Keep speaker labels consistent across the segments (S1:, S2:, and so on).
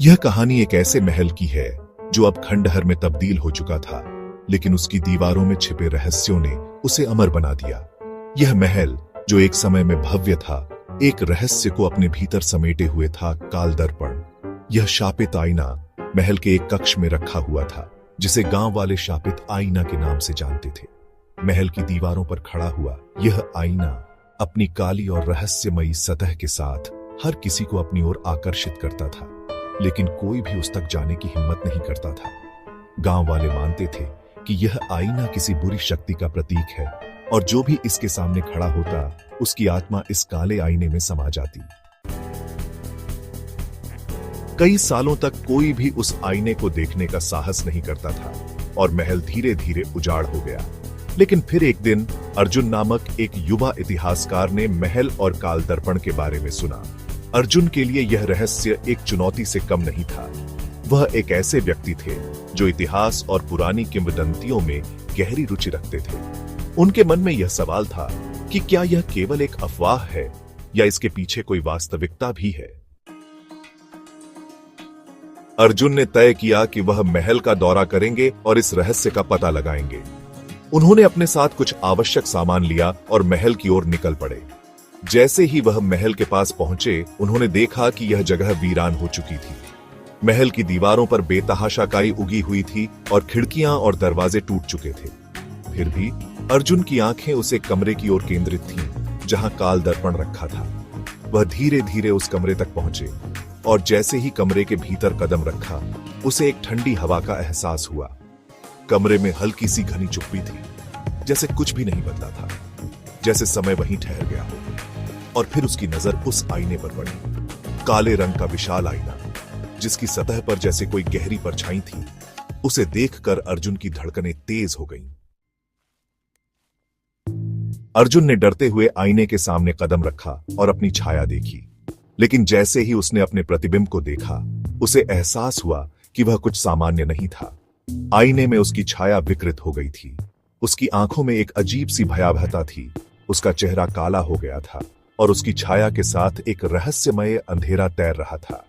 S1: यह कहानी एक ऐसे महल की है जो अब खंडहर में तब्दील हो चुका था, लेकिन उसकी दीवारों में छिपे रहस्यों ने उसे अमर बना दिया। यह महल जो एक समय में भव्य था, एक रहस्य को अपने भीतर समेटे हुए था, काल दर्पण। यह शापित आईना महल के एक कक्ष में रखा हुआ था, जिसे गांव वाले शापित आईना के नाम से जानते थे। महल की दीवारों पर खड़ा हुआ यह आईना अपनी काली और रहस्यमयी सतह के साथ हर किसी को अपनी ओर आकर्षित करता था, लेकिन कोई भी उस तक जाने की हिम्मत नहीं करता था। गांव वाले मानते थे कि यह आईना किसी बुरी शक्ति का प्रतीक है और जो भी इसके सामने खड़ा होता, उसकी आत्मा इस काले आईने में समा जाती। कई सालों तक कोई भी उस आईने को देखने का साहस नहीं करता था और महल धीरे धीरे उजाड़ हो गया। लेकिन फिर एक दिन अर्जुन नामक एक युवा इतिहासकार ने महल और काल दर्पण के बारे में सुना। अर्जुन के लिए यह रहस्य एक चुनौती से कम नहीं था। वह एक ऐसे व्यक्ति थे जो इतिहास और पुरानी किंवदंतियों में गहरी रुचि रखते थे। उनके मन में यह सवाल था कि क्या यह केवल एक अफवाह है या इसके पीछे कोई वास्तविकता भी है। अर्जुन ने तय किया कि वह महल का दौरा करेंगे और इस रहस्य का पता लगाएंगे। उन्होंने अपने साथ कुछ आवश्यक सामान लिया और महल की ओर निकल पड़े। जैसे ही वह महल के पास पहुंचे, उन्होंने देखा कि यह जगह वीरान हो चुकी थी। महल की दीवारों पर बेतहाशा काई उगी हुई थी और खिड़कियां और दरवाजे टूट चुके थे। फिर भी अर्जुन की आंखें उस एक कमरे की ओर केंद्रित थीं, जहां काल दर्पण रखा था। वह धीरे धीरे उस कमरे तक पहुंचे और जैसे ही कमरे के भीतर कदम रखा, उसे एक ठंडी हवा का एहसास हुआ। कमरे में हल्की सी घनी चुप्पी थी, जैसे कुछ भी नहीं बदला था, जैसे समय वहीं ठहर गया हो। और फिर उसकी नजर उस आईने पर पड़ी, काले रंग का विशाल आईना, जिसकी सतह पर जैसे कोई गहरी परछाई थी। उसे देखकर अर्जुन की धड़कनें तेज हो गईं। अर्जुन ने डरते हुए आईने के सामने कदम रखा और अपनी छाया देखी। लेकिन जैसे ही उसने अपने प्रतिबिंब को देखा, उसे एहसास हुआ कि वह कुछ सामान्य नहीं था। आईने में उसकी छाया विकृत हो गई थी। उसकी आंखों में एक अजीब सी भयावहता थी। उसका चेहरा काला हो गया था और उसकी छाया के साथ एक रहस्यमय अंधेरा तैर रहा था।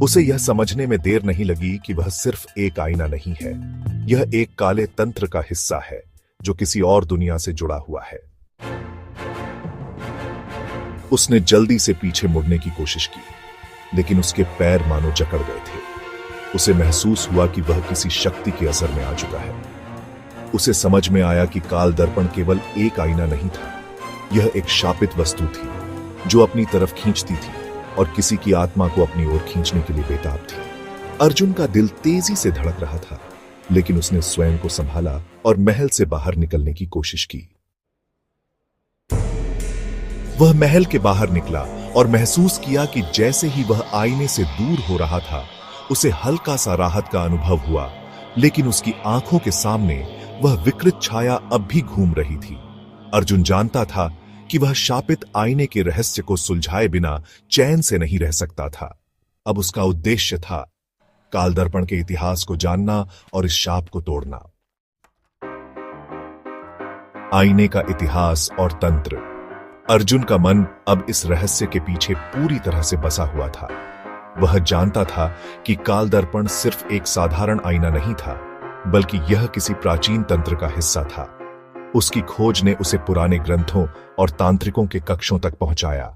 S1: उसे यह समझने में देर नहीं लगी कि वह सिर्फ एक आईना नहीं है, यह एक काले तंत्र का हिस्सा है जो किसी और दुनिया से जुड़ा हुआ है। उसने जल्दी से पीछे मुड़ने की कोशिश की, लेकिन उसके पैर मानो जकड़ गए थे। उसे महसूस हुआ कि वह किसी शक्ति के असर में आ चुका है। उसे समझ में आया कि काल दर्पण केवल एक आईना नहीं था, यह एक शापित वस्तु थी जो अपनी तरफ खींचती थी और किसी की आत्मा को अपनी ओर खींचने के लिए बेताब थी। अर्जुन का दिल तेजी से धड़क रहा था, लेकिन उसने स्वयं को संभाला और महल से बाहर निकलने की कोशिश की। वह महल के बाहर निकला और महसूस किया कि जैसे ही वह आईने से दूर हो रहा था, उसे हल्का सा राहत का अनुभव हुआ। लेकिन उसकी आंखों के सामने वह विकृत छाया अब भी घूम रही थी। अर्जुन जानता था कि वह शापित आईने के रहस्य को सुलझाए बिना चैन से नहीं रह सकता था। अब उसका उद्देश्य था काल दर्पण के इतिहास को जानना और इस शाप को तोड़ना। आईने का इतिहास और तंत्र। अर्जुन का मन अब इस रहस्य के पीछे पूरी तरह से बसा हुआ था। वह जानता था कि काल दर्पण सिर्फ एक साधारण आईना नहीं था, बल्कि यह किसी प्राचीन तंत्र का हिस्सा था। उसकी खोज ने उसे पुराने ग्रंथों और तांत्रिकों के कक्षों तक पहुंचाया।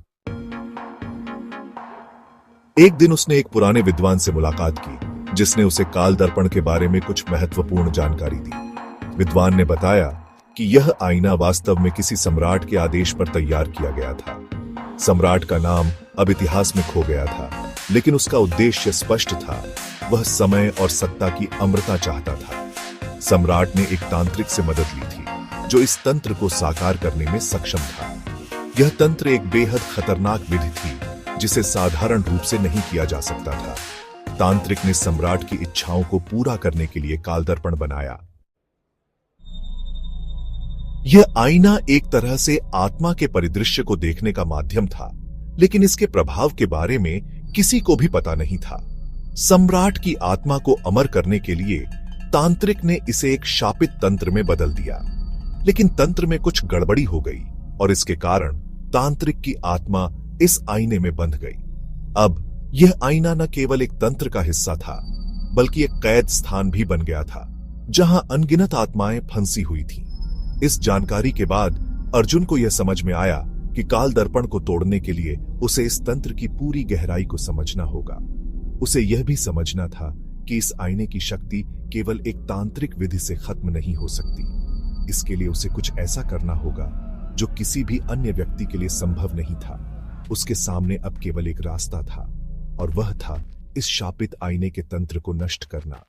S1: एक दिन उसने एक पुराने विद्वान से मुलाकात की, जिसने उसे काल दर्पण के बारे में कुछ महत्वपूर्ण जानकारी दी। विद्वान ने बताया कि यह आईना वास्तव में किसी सम्राट के आदेश पर तैयार किया गया था। सम्राट का नाम अब इतिहास में खो गया था, लेकिन उसका उद्देश्य स्पष्ट था। वह समय और सत्ता की अमरता चाहता था। सम्राट ने एक तांत्रिक से मदद ली थी, जो इस तंत्र को साकार करने में सक्षम था। यह तंत्र एक बेहद खतरनाक विधि थी, जिसे साधारण रूप से नहीं किया जा सकता था। तांत्रिक ने सम्राट की इच्छाओं को पूरा करने के लिए काल दर्पण बनाया। यह आईना एक तरह से आत्मा के परिदृश्य को देखने का माध्यम था, लेकिन इसके प्रभाव के बारे में किसी को भी पता नहीं था। सम्राट की आत्मा को अमर करने के लिए तांत्रिक ने इसे एक शापित तंत्र में बदल दिया, लेकिन तंत्र में कुछ गड़बड़ी हो गई और इसके कारण तांत्रिक की आत्मा इस आईने में बंध गई। अब यह आईना न केवल एक तंत्र का हिस्सा था, बल्कि एक कैद स्थान भी बन गया था, जहां अनगिनत आत्माएं फंसी हुई थीं। इस जानकारी के बाद अर्जुन को यह समझ में आया कि काल दर्पण को तोड़ने के लिए उसे इस तंत्र की पूरी गहराई को समझना होगा। उसे यह भी समझना था कि इस आईने की शक्ति केवल एक तांत्रिक विधि से खत्म नहीं हो सकती। इसके लिए उसे कुछ ऐसा करना होगा जो किसी भी अन्य व्यक्ति के लिए संभव नहीं था। उसके सामने अब केवल एक रास्ता था, और वह था इस शापित आईने के तंत्र को नष्ट करना।